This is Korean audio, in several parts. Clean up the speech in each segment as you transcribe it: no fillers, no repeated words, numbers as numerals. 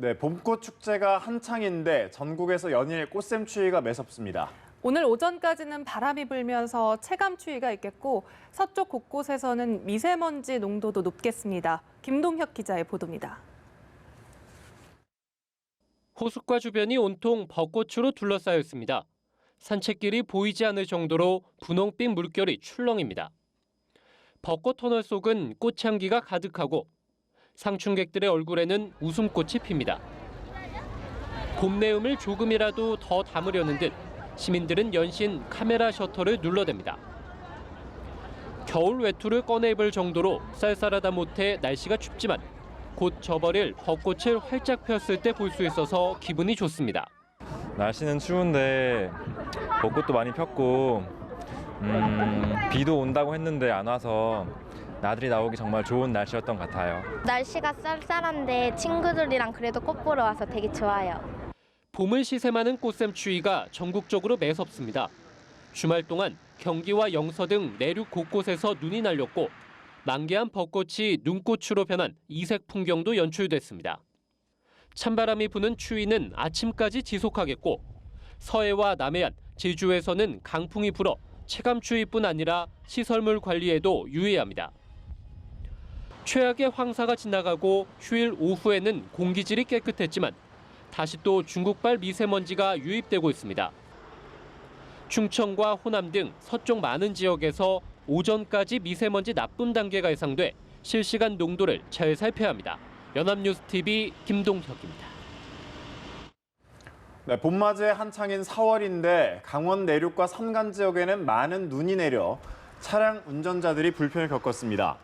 네, 봄꽃 축제가 한창인데 전국에서 연일 꽃샘 추위가 매섭습니다. 오늘 오전까지는 바람이 불면서 체감 추위가 있겠고 서쪽 곳곳에서는 미세먼지 농도도 높겠습니다. 김동혁 기자의 보도입니다. 호숫가 주변이 온통 벚꽃으로 둘러싸여 있습니다. 산책길이 보이지 않을 정도로 분홍빛 물결이 출렁입니다. 벚꽃 터널 속은 꽃향기가 가득하고 상춘객들의 얼굴에는 웃음꽃이 핍니다. 봄 내음을 조금이라도 더 담으려는 듯 시민들은 연신 카메라 셔터를 눌러댑니다. 겨울 외투를 꺼내 입을 정도로 쌀쌀하다 못해 날씨가 춥지만 곧 져버릴 벚꽃을 활짝 폈을 때 볼 수 있어서 기분이 좋습니다. 날씨는 추운데 벚꽃도 많이 폈고 비도 온다고 했는데 안 와서 나들이 나오기 정말 좋은 날씨였던 것 같아요. 날씨가 쌀쌀한데 친구들이랑 그래도 꽃 보러 와서 되게 좋아요. 봄을 시샘하는 꽃샘 추위가 전국적으로 매섭습니다. 주말 동안 경기와 영서 등 내륙 곳곳에서 눈이 날렸고 만개한 벚꽃이 눈꽃으로 변한 이색 풍경도 연출됐습니다. 찬바람이 부는 추위는 아침까지 지속하겠고 서해와 남해안, 제주에서는 강풍이 불어 체감 추위뿐 아니라 시설물 관리에도 유의합니다. 최악의 황사가 지나가고 휴일 오후에는 공기질이 깨끗했지만 다시 또 중국발 미세먼지가 유입되고 있습니다. 충청과 호남 등 서쪽 많은 지역에서 오전까지 미세먼지 나쁨 단계가 예상돼 실시간 농도를 잘 살펴야 합니다. 연합뉴스TV 김동혁입니다. 네, 봄맞이의 한창인 4월인데 강원 내륙과 산간 지역에는 많은 눈이 내려 차량 운전자들이 불편을 겪었습니다.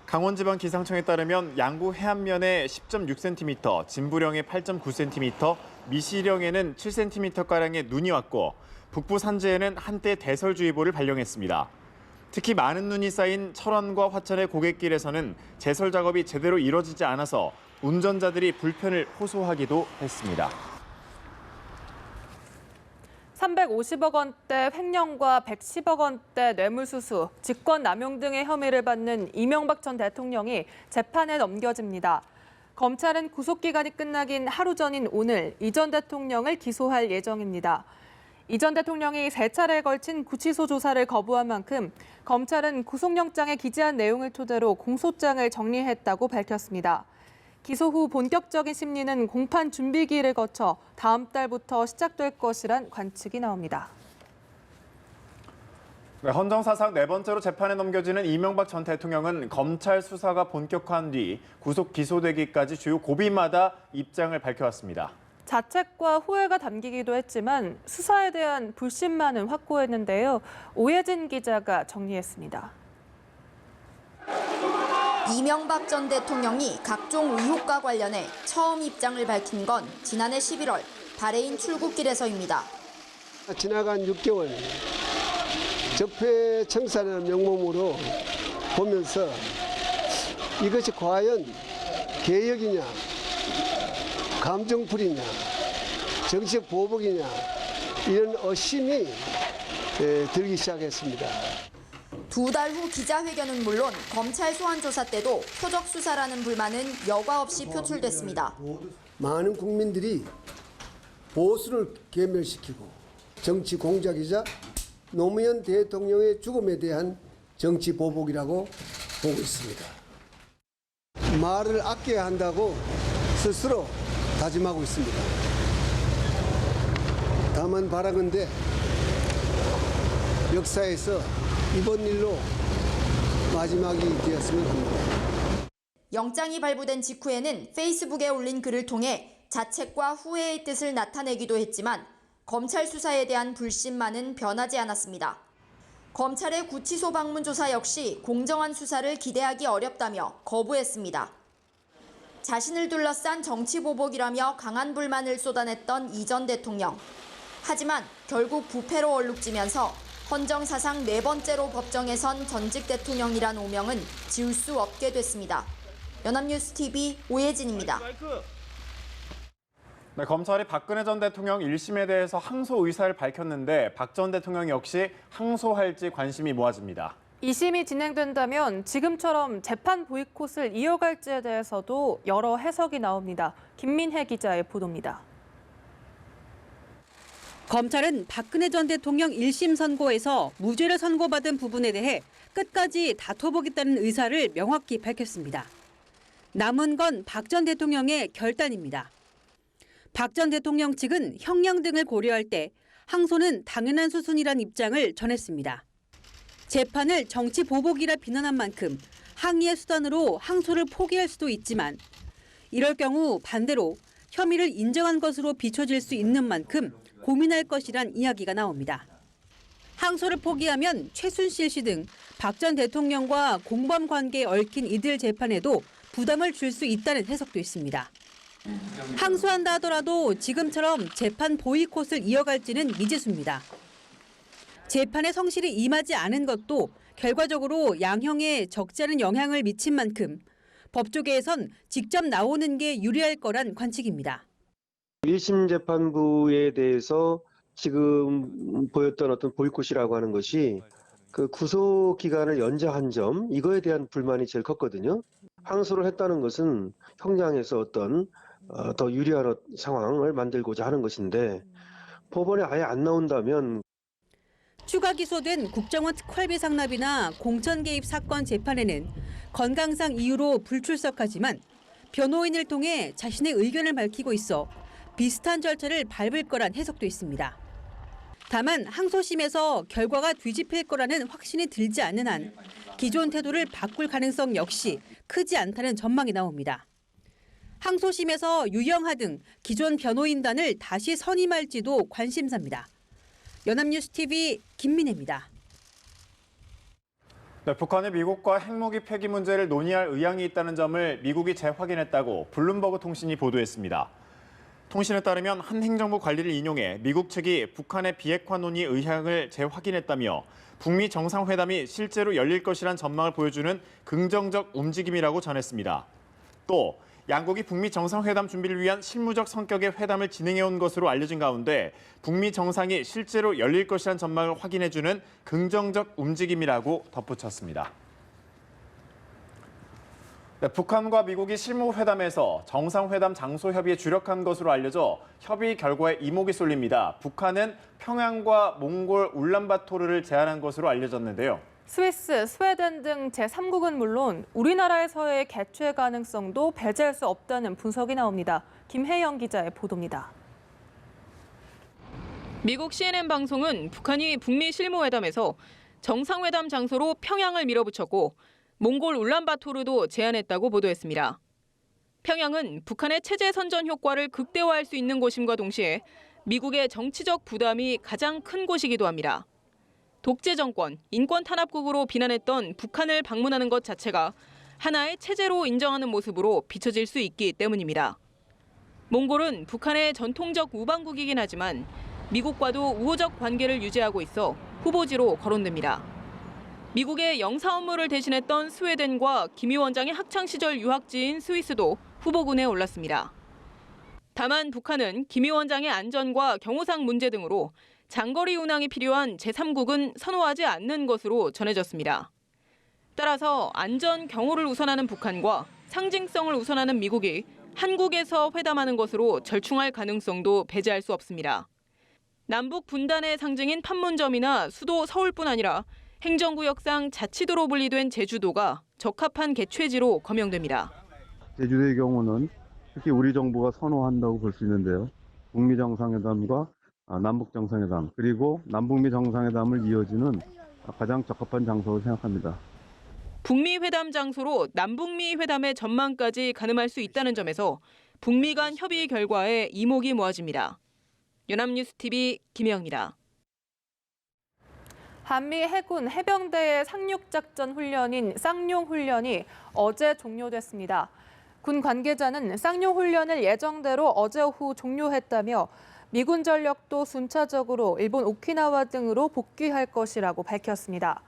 강원지방기상청에 따르면 양구 해안면에 10.6cm, 진부령에 8.9cm, 미시령에는 7cm가량의 눈이 왔고 북부 산지에는 한때 대설주의보를 발령했습니다. 특히 많은 눈이 쌓인 철원과 화천의 고갯길에서는 제설 작업이 제대로 이뤄지지 않아서 운전자들이 불편을 호소하기도 했습니다. 350억 원대 횡령과 110억 원대 뇌물수수, 직권남용 등의 혐의를 받는 이명박 전 대통령이 재판에 넘겨집니다. 검찰은 구속기간이 끝나긴 하루 전인 오늘 이 전 대통령을 기소할 예정입니다. 이 전 대통령이 3차례에 걸친 구치소 조사를 거부한 만큼 검찰은 구속영장에 기재한 내용을 토대로 공소장을 정리했다고 밝혔습니다. 기소 후 본격적인 심리는 공판 준비기일을 거쳐 다음 달부터 시작될 것이란 관측이 나옵니다. 네, 헌정사상 4번째로 재판에 넘겨지는 이명박 전 대통령은 검찰 수사가 본격화한 뒤 구속 기소되기까지 주요 고비마다 입장을 밝혀왔습니다. 자책과 후회가 담기기도 했지만 수사에 대한 불신만은 확고했는데요. 오예진 기자가 정리했습니다. 이명박 전 대통령이 각종 의혹과 관련해 처음 입장을 밝힌 건 지난해 11월 바레인 출국길에서입니다. 지나간 6개월 적폐청산의 명목으로 보면서 이것이 과연 개혁이냐, 감정풀이냐, 정책 보복이냐 이런 의심이 들기 시작했습니다. 2달 후 기자회견은 물론 검찰 소환 조사 때도 표적 수사라는 불만은 여과 없이 표출됐습니다. 많은 국민들이 보수를 괴멸시키고 정치 공작이자 노무현 대통령의 죽음에 대한 정치 보복이라고 보고 있습니다. 말을 아껴야 한다고 스스로 다짐하고 있습니다. 다만 바라건대 역사에서 이번 일로 마지막이 되었으면 합니다. 영장이 발부된 직후에는 페이스북에 올린 글을 통해 자책과 후회의 뜻을 나타내기도 했지만 검찰 수사에 대한 불신만은 변하지 않았습니다. 검찰의 구치소 방문 조사 역시 공정한 수사를 기대하기 어렵다며 거부했습니다. 자신을 둘러싼 정치 보복이라며 강한 불만을 쏟아냈던 이 전 대통령. 하지만 결국 부패로 얼룩지면서 헌정사상 4번째로 법정에 선 전직 대통령이란 오명은 지울 수 없게 됐습니다. 연합뉴스TV 오예진입니다. 네, 검찰이 박근혜 전 대통령 1심에 대해서 항소 의사를 밝혔는데 박 전 대통령 역시 항소할지 관심이 모아집니다. 2심이 진행된다면 지금처럼 재판 보이콧을 이어갈지에 대해서도 여러 해석이 나옵니다. 김민혜 기자의 보도입니다. 검찰은 박근혜 전 대통령 1심 선고에서 무죄를 선고받은 부분에 대해 끝까지 다퉈보겠다는 의사를 명확히 밝혔습니다. 남은 건 박 전 대통령의 결단입니다. 박 전 대통령 측은 형량 등을 고려할 때 항소는 당연한 수순이란 입장을 전했습니다. 재판을 정치 보복이라 비난한 만큼 항의의 수단으로 항소를 포기할 수도 있지만 이럴 경우 반대로 혐의를 인정한 것으로 비춰질 수 있는 만큼 고민할 것이란 이야기가 나옵니다. 항소를 포기하면 최순실 씨 등 박 전 대통령과 공범 관계에 얽힌 이들 재판에도 부담을 줄 수 있다는 해석도 있습니다. 항소한다 하더라도 지금처럼 재판 보이콧을 이어갈지는 미지수입니다. 재판에 성실히 임하지 않은 것도 결과적으로 양형에 적지 않은 영향을 미친 만큼 법조계에선 직접 나오는 게 유리할 거란 관측입니다. 1심 재판부에 대해서 지금 보였던 어떤 보이콧이라고 하는 것이 그 구속 기간을 연장한 점, 이거에 대한 불만이 제일 컸거든요. 항소를 했다는 것은 형량에서 어떤 더 유리한 상황을 만들고자 하는 것인데 법원에 아예 안 나온다면 추가 기소된 국정원 특활비 상납이나 공천 개입 사건 재판에는 건강상 이유로 불출석하지만 변호인을 통해 자신의 의견을 밝히고 있어 비슷한 절차를 밟을 거란 해석도 있습니다. 다만 항소심에서 결과가 뒤집힐 거라는 확신이 들지 않는 한 기존 태도를 바꿀 가능성 역시 크지 않다는 전망이 나옵니다. 항소심에서 유영하 등 기존 변호인단을 다시 선임할지도 관심사입니다. 연합뉴스TV 김민혜입니다. 네, 북한이 미국과 핵무기 폐기 문제를 논의할 의향이 있다는 점을 미국이 재확인했다고 블룸버그 통신이 보도했습니다. 통신에 따르면 한 행정부 관리를 인용해 미국 측이 북한의 비핵화 논의 의향을 재확인했다며 북미 정상회담이 실제로 열릴 것이란 전망을 보여주는 긍정적 움직임이라고 전했습니다. 또 양국이 북미 정상회담 준비를 위한 실무적 성격의 회담을 진행해온 것으로 알려진 가운데 북미 정상이 실제로 열릴 것이란 전망을 확인해주는 긍정적 움직임이라고 덧붙였습니다. 네, 북한과 미국이 실무회담에서 정상회담 장소 협의에 주력한 것으로 알려져 협의 결과에 이목이 쏠립니다. 북한은 평양과 몽골 울란바토르를 제안한 것으로 알려졌는데요. 스위스, 스웨덴 등 제3국은 물론 우리나라에서의 개최 가능성도 배제할 수 없다는 분석이 나옵니다. 김혜영 기자의 보도입니다. 미국 CNN 방송은 북한이 북미 실무회담에서 정상회담 장소로 평양을 밀어붙였고 몽골 울란바토르도 제안했다고 보도했습니다. 평양은 북한의 체제 선전 효과를 극대화할 수 있는 곳임과 동시에 미국의 정치적 부담이 가장 큰 곳이기도 합니다. 독재 정권, 인권 탄압국으로 비난했던 북한을 방문하는 것 자체가 하나의 체제로 인정하는 모습으로 비춰질 수 있기 때문입니다. 몽골은 북한의 전통적 우방국이긴 하지만 미국과도 우호적 관계를 유지하고 있어 후보지로 거론됩니다. 미국의 영사 업무를 대신했던 스웨덴과 김 위원장의 학창시절 유학지인 스위스도 후보군에 올랐습니다. 다만 북한은 김 위원장의 안전과 경호상 문제 등으로 장거리 운항이 필요한 제3국은 선호하지 않는 것으로 전해졌습니다. 따라서 안전, 경호를 우선하는 북한과 상징성을 우선하는 미국이 한국에서 회담하는 것으로 절충할 가능성도 배제할 수 없습니다. 남북 분단의 상징인 판문점이나 수도 서울뿐 아니라 행정구역상 자치도로 분리된 제주도가 적합한 개최지로 거명됩니다. 제주도의 경우는 특히 우리 정부가 선호한다고 볼 수 있는데요. 북미 정상회담과 남북 정상회담 그리고 남북미 정상회담을 이어지는 가장 적합한 장소로 생각합니다. 북미 회담 장소로 남북미 회담의 전망까지 가늠할 수 있다는 점에서 북미 간 협의 결과에 이목이 모아집니다. 연합뉴스TV 김혜영입니다. 한미 해군 해병대의 상륙작전 훈련인 쌍용훈련이 어제 종료됐습니다. 군 관계자는 쌍용훈련을 예정대로 어제 오후 종료했다며 미군 전력도 순차적으로 일본 오키나와 등으로 복귀할 것이라고 밝혔습니다.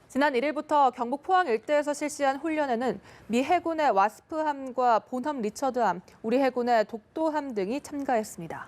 지난 1일부터 경북 포항 일대에서 실시한 훈련에는 미 해군의 와스프함과 본함 리처드함, 우리 해군의 독도함 등이 참가했습니다.